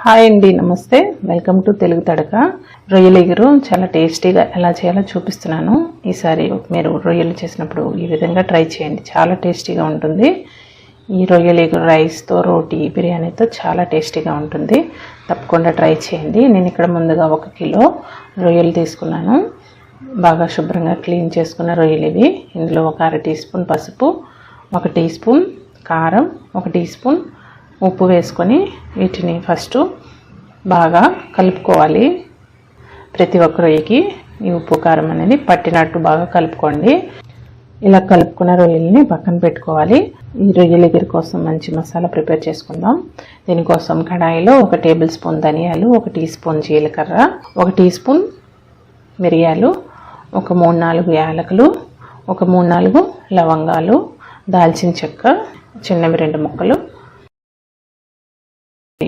Hi అండి, నమస్తే. Welcome to Telugu Tadaka. రొయ్యల ఎగురు చాలా టేస్టీగా ఎలా చేయాలో చూపిస్తున్నాను. ఈసారి మీరు రొయ్యలు చేసినప్పుడు ఈ విధంగా ట్రై చేయండి, చాలా టేస్టీగా ఉంటుంది. ఈ రొయ్యల ఎగురు రైస్తో, రోటీ, బిర్యానీతో చాలా టేస్టీగా ఉంటుంది. తప్పకుండా ట్రై చేయండి. నేను ఇక్కడ ముందుగా 1 కిలో రొయ్యలు తీసుకున్నాను. బాగా శుభ్రంగా క్లీన్ చేసుకున్న రొయ్యలు ఇవి. ఇందులో ఒక 1/2 టీ స్పూన్ పసుపు, 1 టీ స్పూన్ కారం, 1 టీ స్పూన్ ఉప్పు వేసుకొని వీటిని ఫస్ట్ బాగా కలుపుకోవాలి. ప్రతి ఒక్క రొయ్యకి ఈ ఉప్పు కారం అనేది పట్టినట్టు బాగా కలుపుకోండి. ఇలా కలుపుకున్న రొయ్యల్ని పక్కన పెట్టుకోవాలి. ఈ రొయ్యల ఎగురు కోసం మంచి మసాలా ప్రిపేర్ చేసుకుందాం. దీనికోసం కడాయిలో 1 టేబుల్ స్పూన్ ధనియాలు, 1 టీ స్పూన్ జీలకర్ర, 1 టీ స్పూన్ మిరియాలు, ఒక 3-4 యాలకులు, ఒక 3-4 లవంగాలు, దాల్చిన చెక్క, చిన్నవి 2 ముక్కలు,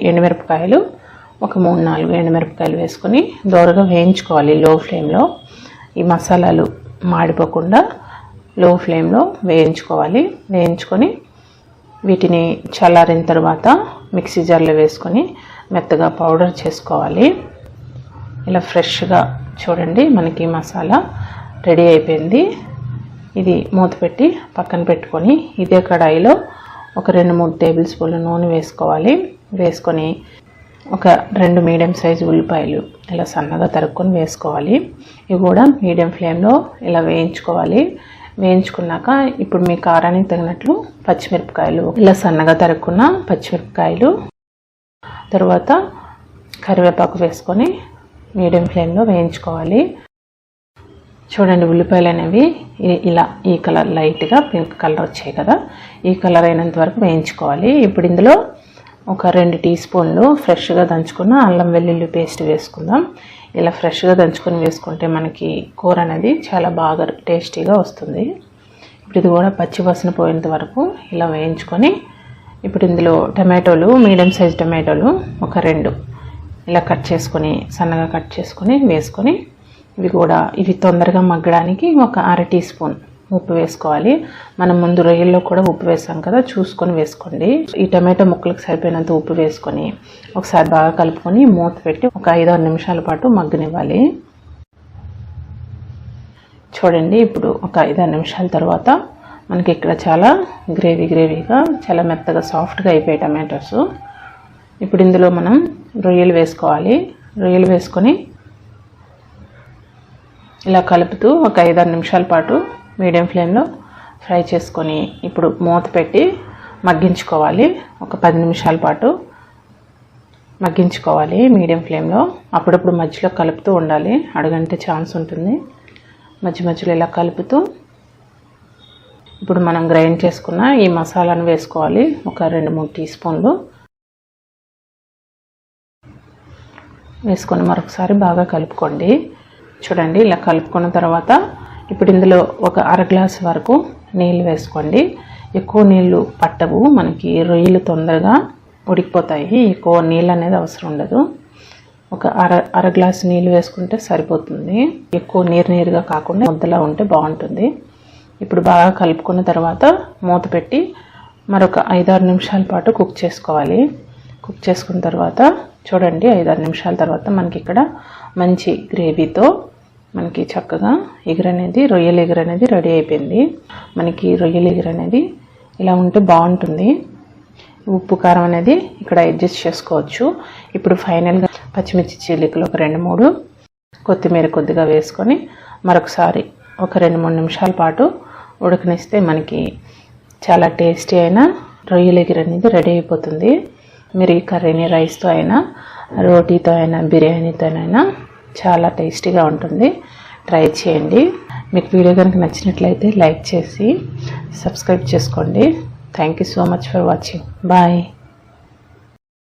ఎండుమిరపకాయలు, ఒక 3-4 ఎండుమిరపకాయలు వేసుకొని దోరగా వేయించుకోవాలి లో ఫ్లేమ్లో. ఈ మసాలాలు మాడిపోకుండా లో ఫ్లేమ్లో వేయించుకోవాలి. వేయించుకొని వీటిని చల్లారిన తర్వాత మిక్సీ జార్లో వేసుకొని మెత్తగా పౌడర్ చేసుకోవాలి. ఇలా ఫ్రెష్గా చూడండి, మనకి మసాలా రెడీ అయిపోయింది. ఇది మూత పెట్టి పక్కన పెట్టుకొని ఇదే కడాయిలో ఒక 2-3 టేబుల్ స్పూన్ల నూనె వేసుకోవాలి. వేసుకొని ఒక 2 మీడియం సైజు ఉల్లిపాయలు ఇలా సన్నగా తరుక్కొని వేసుకోవాలి. ఇవి కూడా మీడియం ఫ్లేమ్లో ఇలా వేయించుకోవాలి. వేయించుకున్నాక ఇప్పుడు మీ కారానికి తగినట్లు పచ్చిమిరపకాయలు, ఇలా సన్నగా తరుక్కున్న పచ్చిమిరపకాయలు, తర్వాత కరివేపాకు వేసుకొని మీడియం ఫ్లేమ్లో వేయించుకోవాలి. చూడండి, ఉల్లిపాయలు అనేవి ఇలా ఈ కలర్ లైట్గా పింక్ కలర్ వచ్చాయి కదా, ఈ కలర్ అయినంత వరకు వేయించుకోవాలి. ఇప్పుడు ఇందులో ఒక 2 టీ స్పూన్లు ఫ్రెష్గా దంచుకున్న అల్లం వెల్లుల్లి పేస్ట్ వేసుకుందాం. ఇలా ఫ్రెష్గా దంచుకొని వేసుకుంటే మనకి కూర అనేది చాలా బాగా టేస్టీగా వస్తుంది. ఇప్పుడు ఇది కూడా పచ్చి వాసన పోయేంత వరకు ఇలా వేయించుకొని ఇప్పుడు ఇందులో టమాటోలు, మీడియం సైజ్ టమాటోలు ఒక 2 ఇలా కట్ చేసుకొని సన్నగా కట్ చేసుకొని వేసుకొని ఇవి తొందరగా మగ్గడానికి ఒక 1/2 టీ స్పూన్ ఉప్పు వేసుకోవాలి. మనం ముందు రొయ్యల్లో కూడా ఉప్పు వేసాం కదా, చూసుకొని వేసుకోండి. ఈ టమాటో ముక్కలకు సరిపోయినంత ఉప్పు వేసుకొని ఒకసారి బాగా కలుపుకొని మూత పెట్టి ఒక 5-6 నిమిషాల పాటు మగ్గనివ్వాలి. చూడండి, ఇప్పుడు ఒక 5-6 నిమిషాల తర్వాత మనకి ఇక్కడ చాలా గ్రేవీగా చాలా మెత్తగా సాఫ్ట్గా అయిపోయాయి టమాటోస్. ఇప్పుడు ఇందులో మనం రొయ్యలు వేసుకోవాలి. రొయ్యలు వేసుకొని ఇలా కలుపుతూ ఒక 5-6 నిమిషాల పాటు మీడియం ఫ్లేమ్లో ఫ్రై చేసుకొని ఇప్పుడు మూత పెట్టి మగ్గించుకోవాలి. ఒక 10 నిమిషాల పాటు మగ్గించుకోవాలి మీడియం ఫ్లేమ్లో. అప్పుడప్పుడు మధ్యలో కలుపుతూ ఉండాలి, అడుగంటే ఛాన్స్ ఉంటుంది. మధ్యలో ఇలా కలుపుతూ ఇప్పుడు మనం గ్రైండ్ చేసుకున్న ఈ మసాలాను వేసుకోవాలి. ఒక 2-3 టీ స్పూన్లు వేసుకొని మరొకసారి బాగా కలుపుకోండి. చూడండి, ఇలా కలుపుకున్న తర్వాత ఇప్పుడు ఇందులో ఒక 1/2 గ్లాస్ వరకు నీళ్ళు వేసుకోండి. ఎక్కువ నీళ్ళు పట్టవు, మనకి రొయ్యలు తొందరగా ఉడికిపోతాయి. ఎక్కువ నీళ్ళు అనేది అవసరం ఉండదు. ఒక అర గ్లాస్ నీళ్ళు వేసుకుంటే సరిపోతుంది. ఎక్కువ నీరుగా కాకుండా ముద్దలా ఉంటే బాగుంటుంది. ఇప్పుడు బాగా కలుపుకున్న తర్వాత మూత పెట్టి మరొక 5-6 నిమిషాల పాటు కుక్ చేసుకోవాలి. కుక్ చేసుకున్న తర్వాత చూడండి, 5-6 నిమిషాల తర్వాత మనకి ఇక్కడ మంచి గ్రేవీతో మనకి చక్కగా రొయ్యల ఎగురు అనేది రెడీ అయిపోయింది. మనకి రొయ్యల ఎగురు అనేది ఇలా ఉంటే బాగుంటుంది. ఉప్పు కారం అనేది ఇక్కడ అడ్జస్ట్ చేసుకోవచ్చు. ఇప్పుడు ఫైనల్గా పచ్చిమిర్చి చీలికలు ఒక 2-3, కొత్తిమీర కొద్దిగా వేసుకొని మరొకసారి ఒక 2-3 నిమిషాల పాటు ఉడకనిస్తే మనకి చాలా టేస్టీ అయిన రొయ్యల ఎగురు అనేది రెడీ అయిపోతుంది. మీరు ఈ కర్రీని రైస్తో అయినా, రోటీతో అయినా, బిర్యానీతో అయినా చాలా టేస్టీగా ఉంటుంది. ట్రై చేయండి. మీకు వీడియో కనుక నచ్చినట్లయితే లైక్ చేసి సబ్స్క్రైబ్ చేసుకోండి. Thank you so much for watching. Bye.